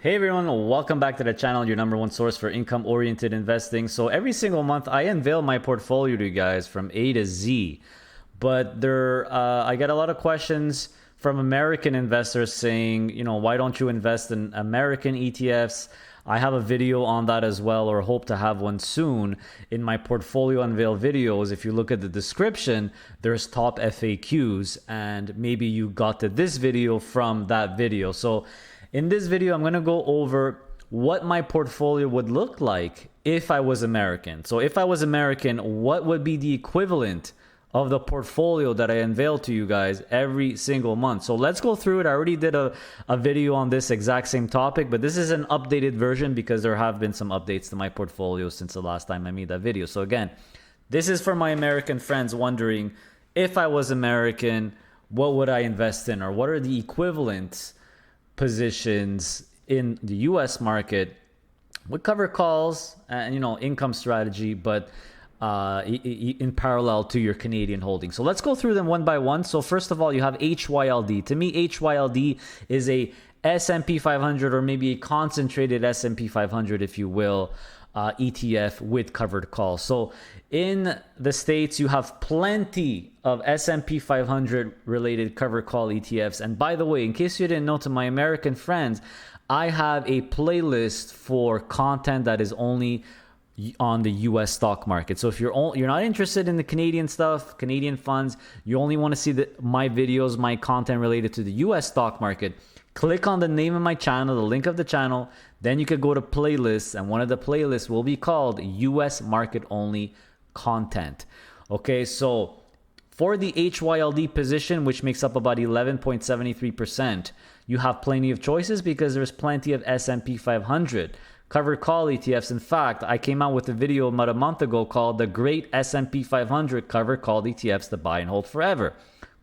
Hey everyone, welcome back to the channel, your number one source for income-oriented investing. So every single month I unveil my portfolio to you guys from A to Z. But I get a lot of questions from American investors saying, why don't you invest in American ETFs? I have a video on that as well, or hope to have one soon in my portfolio unveil videos. If you look at the description, there's top FAQs, and maybe you got to this video from that video. So in this video, I'm going to go over what my portfolio would look like if I was American. So if I was American, what would be the equivalent of the portfolio that I unveil to you guys every single month? So let's go through it. I already did a video on this exact same topic, but this is an updated version because there have been some updates to my portfolio since the last time I made that video. So again, this is for my American friends wondering, if I was American, what would I invest in, or what are the equivalents positions in the US market with covered calls and income strategy, but in parallel to your Canadian holdings. So let's go through them one by one. So first of all, you have HYLD. To me, HYLD is a S&P 500, or maybe a concentrated S&P 500, if you will, ETF with covered calls. So in the States, you have plenty of S&P 500 related covered call ETFs. And by the way, in case you didn't know, to my American friends, I have a playlist for content that is only on the US stock market. So if you're not interested in the Canadian stuff, Canadian funds, you only want to see my videos, my content related to the US stock market, click on the name of my channel, the link of the channel, then you could go to playlists, and one of the playlists will be called US market only content. Okay, so for the HYLD position, which makes up about 11.73%, you have plenty of choices because there's plenty of S&P 500 covered call ETFs. In fact, I came out with a video about a month ago called The Great S&P 500 Covered Call ETFs to Buy and Hold Forever,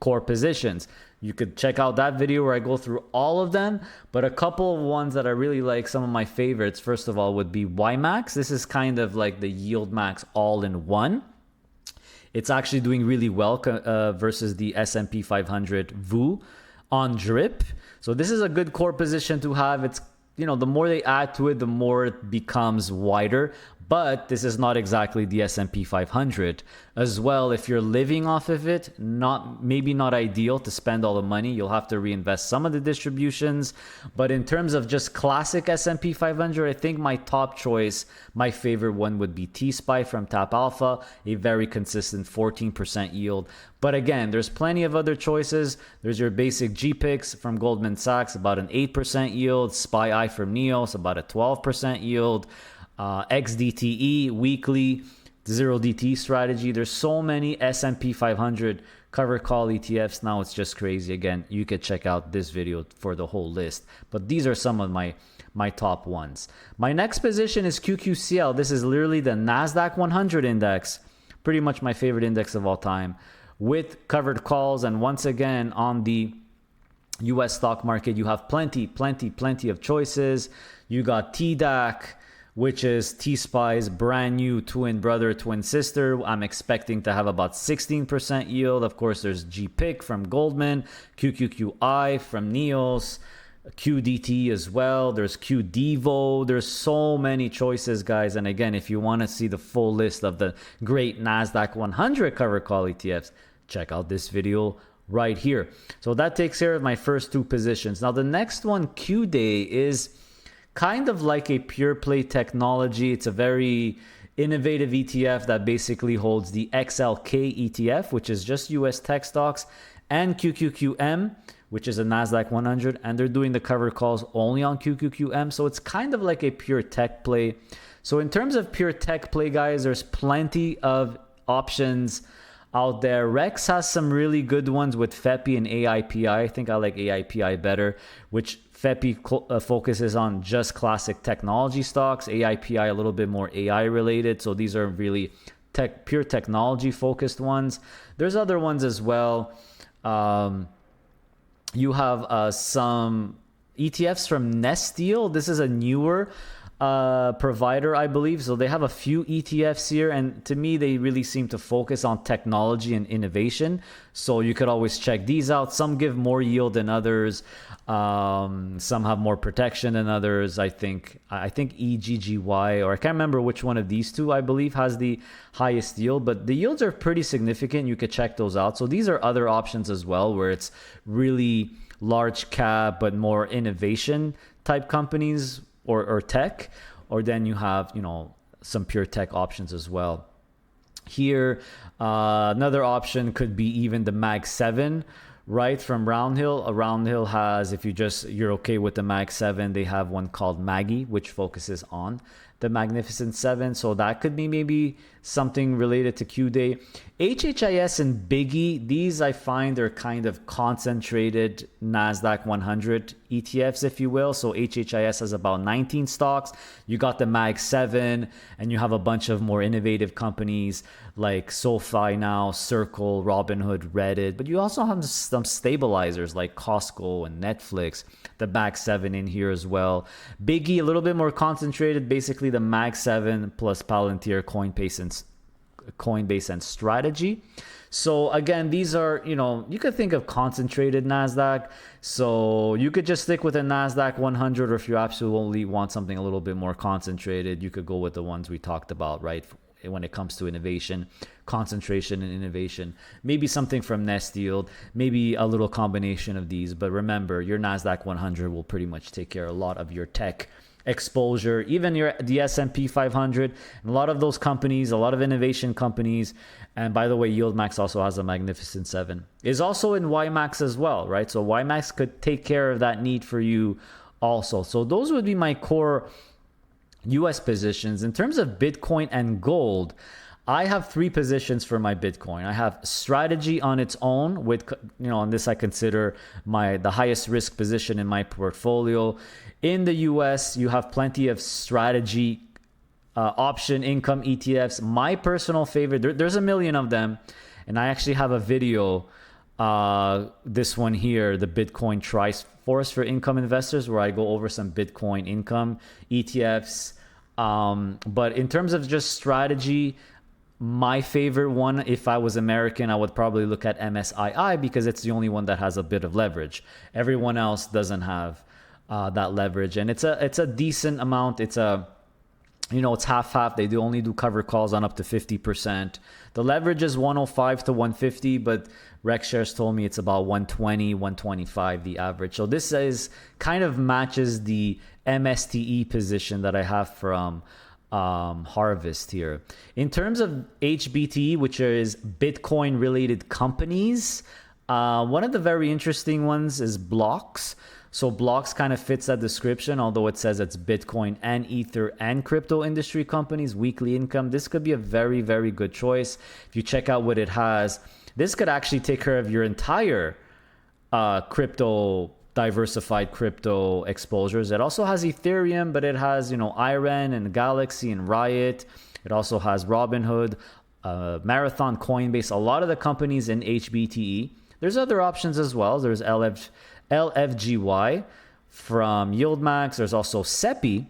Core Positions. You could check out that video where I go through all of them, but a couple of ones that I really like, some of my favorites, first of all, would be YMAX. This is kind of like the Yield Max all-in-one. It's actually doing really well versus the S&P 500 VU on drip. So this is a good core position to have. It's the more they add to it, the more it becomes wider. But this is not exactly the S&P 500 as well. If you're living off of it, maybe not ideal to spend all the money. You'll have to reinvest some of the distributions. But in terms of just classic S&P 500, I think my top choice, my favorite one, would be T-SPY from Tap Alpha, a very consistent 14% yield. But again, there's plenty of other choices. There's your basic GPIX from Goldman Sachs, about an 8% yield. SPY from NEOS, about a 12% yield. XDTE weekly 0DT strategy. There's so many S&P 500 covered call ETFs now, it's just crazy. Again, you could check out this video for the whole list, but these are some of my top ones. My next position is QQCL. This is literally the NASDAQ 100 index, pretty much my favorite index of all time, with covered calls. And once again, on the US stock market, you have plenty of choices. You got TDAC, which is T-SPY's brand new twin brother, twin sister. I'm expecting to have about 16% yield. Of course, there's GPIC from Goldman, QQQI from NEOS, QDT as well. There's QDevo. There's so many choices, guys. And again, if you want to see the full list of the great NASDAQ 100 covered call ETFs, check out this video right here. So that takes care of my first two positions. Now, the next one, QDay, is kind of like a pure play technology. It's a very innovative ETF that basically holds the XLK ETF, which is just US tech stocks, and QQQM, which is a NASDAQ 100, and they're doing the covered calls only on QQQM. So it's kind of like a pure tech play. So in terms of pure tech play, guys, there's plenty of options out there. Rex has some really good ones with FEPI and AIPI. I think I like AIPI better, which FEPI focuses on just classic technology stocks. AIPI a little bit more AI related. So these are really pure technology focused ones. There's other ones as well. You have some ETFs from Nesteel. This is a newer provider, I believe. So they have a few ETFs here, and to me, they really seem to focus on technology and innovation. So you could always check these out. Some give more yield than others. Some have more protection than others. I think EGGY, or I can't remember which one of these two, I believe, has the highest yield, but the yields are pretty significant. You could check those out. So these are other options as well, where it's really large cap but more innovation type companies, or tech. Or then you have, some pure tech options as well. Here, another option could be even the Mag 7, right, from Roundhill. Roundhill has, if you're okay with the Mag 7, they have one called Maggie, which focuses on the Magnificent 7. So that could be maybe something related to Q-Day. HHIS and Biggie, these I find are kind of concentrated NASDAQ 100 ETFs, if you will. So HHIS has about 19 stocks. You got the Mag 7, and you have a bunch of more innovative companies like SoFi now, Circle, Robinhood, Reddit. But you also have some stabilizers like Costco and Netflix, the Mag 7 in here as well. Biggie, a little bit more concentrated, basically the Mag 7 plus Palantir, Coinbase and Strategy. So again, these are, you could think of concentrated NASDAQ. So you could just stick with a NASDAQ 100, or if you absolutely want something a little bit more concentrated, you could go with the ones we talked about, right? When it comes to innovation, concentration and innovation, maybe something from Nest Yield, maybe a little combination of these. But remember, your NASDAQ 100 will pretty much take care of a lot of your tech exposure, even the S&P 500, and a lot of those companies, a lot of innovation companies. And by the way, YieldMax also has a Magnificent 7. Is also in YMAX as well, right? So YMAX could take care of that need for you also. So those would be my core US positions. In terms of Bitcoin and gold, I have 3 positions for my Bitcoin. I have Strategy on its own, with, on this I consider the highest risk position in my portfolio. In the US, you have plenty of Strategy option income ETFs. My personal favorite, there's a million of them, and I actually have a video, this one here, the Bitcoin Triforce for income investors, where I go over some Bitcoin income ETFs. But in terms of just Strategy, my favorite one, if I was American, I would probably look at MSII, because it's the only one that has a bit of leverage. Everyone else doesn't have that leverage, and it's a decent amount. It's it's half. They only do covered calls on up to 50%. The leverage is 105 to 150, but RexShares told me it's about 120, 125 the average. So this is kind of matches the MSTE position that I have from Harvest here. In terms of HBTE, which is Bitcoin related companies, one of the very interesting ones is Blocks. So Blocks kind of fits that description, although it says it's Bitcoin and Ether and crypto industry companies, weekly income. This could be a very, very good choice. If you check out what it has, this could actually take care of your entire diversified crypto exposures. It also has Ethereum, but it has, IREN and Galaxy and Riot. It also has Robinhood, Marathon, Coinbase, a lot of the companies in HBTE. There's other options as well. There's LFGY from YieldMax. There's also SEPI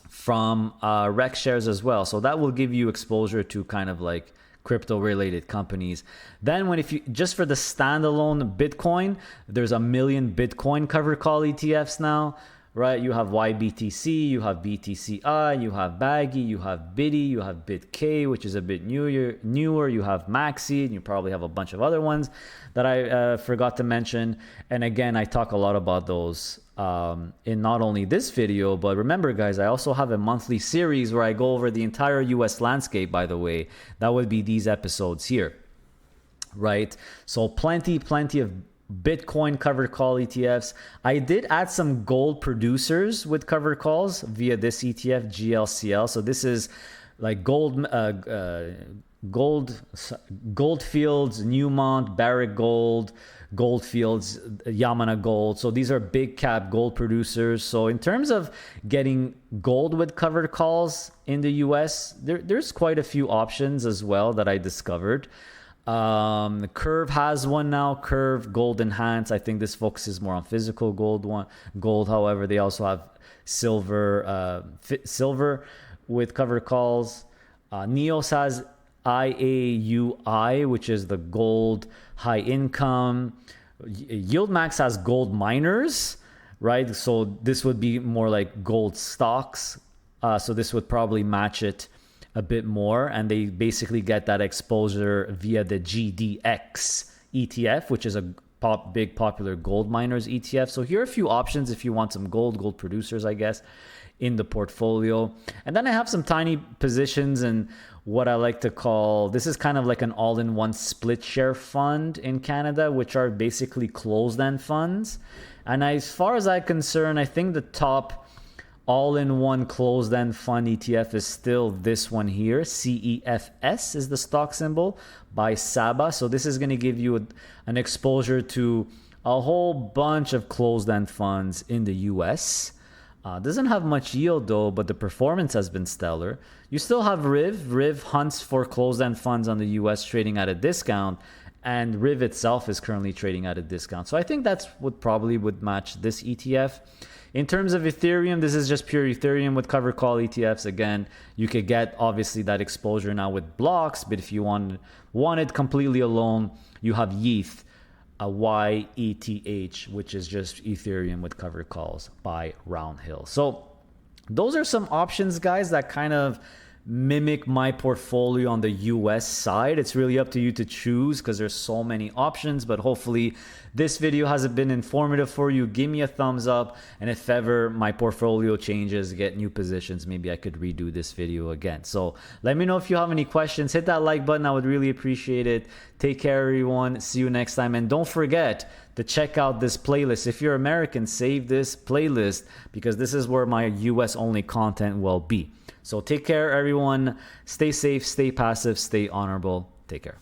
from RexShares as well. So that will give you exposure to kind of like crypto related companies. Then if you just for the standalone Bitcoin, there's a million Bitcoin covered call ETFs now, right? You have YBTC, you have BTCI, you have Baggy, you have Biddy, you have BitK, which is a bit newer. You have Maxi, and you probably have a bunch of other ones that I forgot to mention. And again, I talk a lot about those in not only this video, but remember guys, I also have a monthly series where I go over the entire US landscape, by the way. That would be these episodes here, right? So plenty of Bitcoin covered call ETFs. I did add some gold producers with covered calls via this ETF, GLCL. So this is like Goldfields, Newmont, Barrick Gold, Goldfields, Yamana Gold. So these are big cap gold producers. So in terms of getting gold with covered calls in the US, there's quite a few options as well that I discovered. Curve has one now, Curve Gold Enhance. I think this focuses more on physical gold. However, they also have silver with covered calls. Neos has IAUI, which is the gold high income. YieldMax has gold miners, right? So this would be more like gold stocks. So this would probably match it a bit more, and they basically get that exposure via the GDX ETF, which is a big popular gold miners ETF. So here are a few options if you want some gold producers, I guess, in the portfolio. And then I have some tiny positions in what I like to call, this is kind of like an all-in-one split share fund in Canada, which are basically closed-end funds. And as far as I'm concerned, I think the top all-in-one closed-end fund ETF is still this one here. CEFS is the stock symbol by Saba. So this is going to give you an exposure to a whole bunch of closed-end funds in the US. Doesn't have much yield though, but the performance has been stellar. You still have Riv. Riv hunts for closed-end funds on the US trading at a discount, and Riv itself is currently trading at a discount. So I think that's what probably would match this ETF. In terms of Ethereum, this is just pure Ethereum with covered call ETFs. Again, you could get obviously that exposure now with blocks, but if you want it completely alone, you have YETH, YETH, which is just Ethereum with covered calls by Roundhill. So those are some options, guys, that kind of mimic my portfolio on the US side. It's really up to you to choose because there's so many options, but hopefully this video has been informative for you. Give me a thumbs up, and if ever my portfolio changes, get new positions, maybe I could redo this video again. So let me know if you have any questions. Hit that like button, I would really appreciate it. Take care, everyone. See you next time, and don't forget to check out this playlist. If you're American, save this playlist because this is where my US only content will be. So take care, everyone. Stay safe, stay passive, stay honorable. Take care.